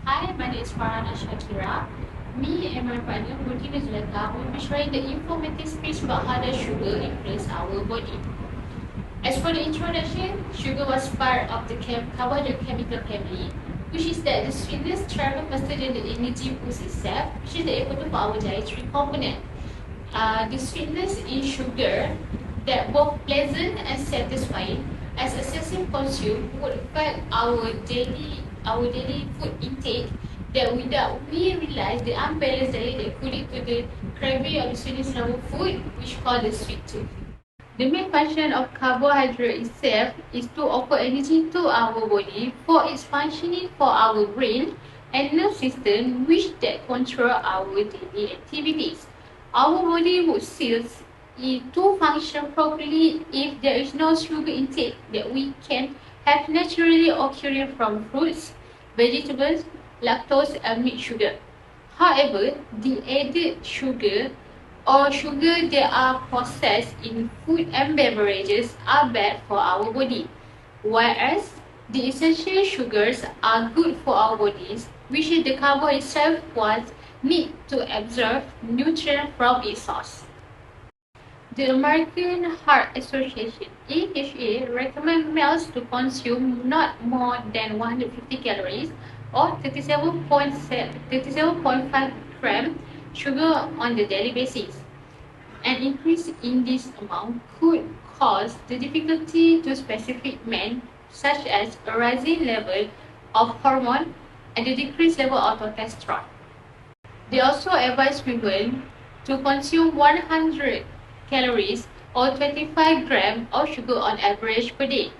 Hi, my name is Farhana Shakira. Me and my partner, Rutina Zuleka, will be sharing the informative speech about how the sugar influences our body. As for the introduction, sugar was part of the carbohydrate chemical family, which is that the sweetness travel faster than the energy boost itself, which is the important for our dietary component. The sweetness in sugar that both pleasant and satisfying as excessive consume would affect our daily food intake that without we realize the unbalanced diet that could lead to the craving of the sweetness in our food, which called the sweet tooth. The main function of carbohydrate itself is to offer energy to our body for its functioning for our brain and nerve system which that control our daily activities. Our body would cease to function properly if there is no sugar intake that we can have naturally occurring from fruits, vegetables, lactose and milk sugar. However, the added sugar or sugar that are processed in food and beverages are bad for our body, whereas the essential sugars are good for our bodies, which the carbo itself was need to absorb nutrients from its source. The American Heart Association (AHA) recommends males to consume not more than 150 calories or 37.5 gram sugar on the daily basis. An increase in this amount could cause the difficulty to specific men, such as a rising level of hormone and a decreased level of testosterone. They also advise women to consume 100 calories or 25 grams of sugar on average per day.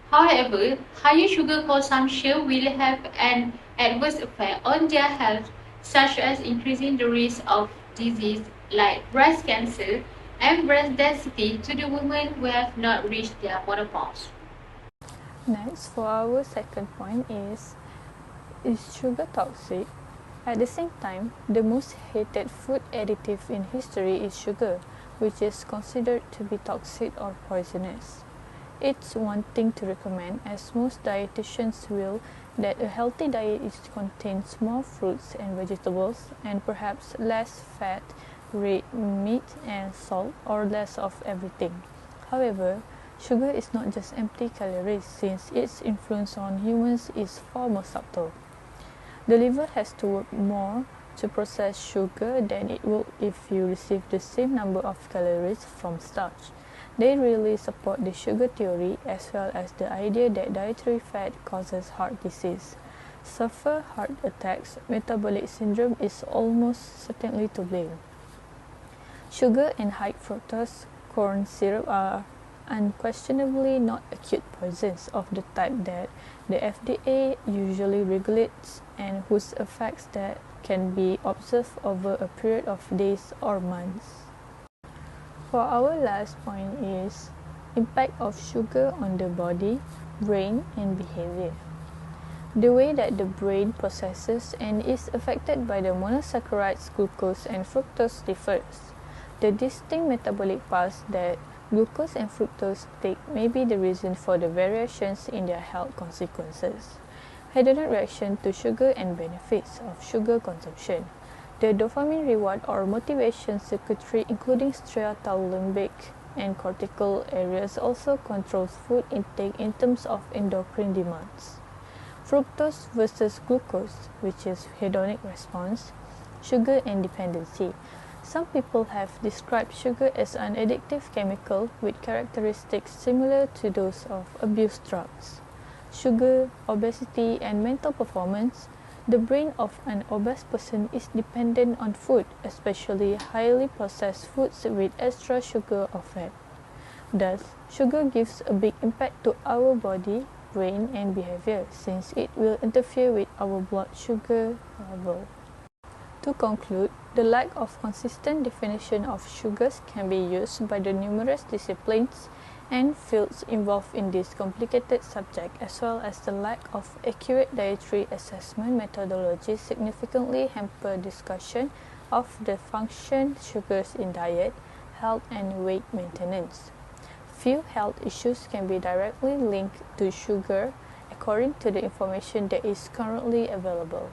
However, higher sugar consumption will have an adverse effect on their health, such as increasing the risk of disease like breast cancer and breast density to the women who have not reached their menopause. Next, for our second point is sugar toxic? At the same time, the most hated food additive in history is sugar, which is considered to be toxic or poisonous. It's one thing to recommend, as most dietitians will, that a healthy diet contains more fruits and vegetables and perhaps less fat, red meat and salt, or less of everything. However, sugar is not just empty calories, since its influence on humans is far more subtle. The liver has to work more to process sugar than it would if you receive the same number of calories from starch. They really support the sugar theory as well as the idea that dietary fat causes heart disease. Suffer heart attacks, metabolic syndrome is almost certainly to blame. Sugar and high fructose corn syrup are unquestionably not acute poisons of the type that the FDA usually regulates and whose effects that can be observed over a period of days or months. For our last point is impact of sugar on the body, brain and behavior. The way that the brain processes and is affected by the monosaccharides glucose and fructose differs. The distinct metabolic paths that glucose and fructose take may be the reason for the variations in their health consequences. Hedonic reaction to sugar and benefits of sugar consumption. The dopamine reward or motivation circuitry, including striatal limbic and cortical areas, also controls food intake in terms of endocrine demands. Fructose versus glucose, which is hedonic response, sugar and dependency. Some people have described sugar as an addictive chemical with characteristics similar to those of abuse drugs. Sugar, obesity, and mental performance. The brain of an obese person is dependent on food, especially highly processed foods with extra sugar or fat. Thus, sugar gives a big impact to our body, brain, and behavior, since it will interfere with our blood sugar level. To conclude, the lack of consistent definition of sugars can be used by the numerous disciplines and fields involved in this complicated subject, as well as the lack of accurate dietary assessment methodology significantly hamper discussion of the function sugars in diet, health and weight maintenance. Few health issues can be directly linked to sugar according to the information that is currently available.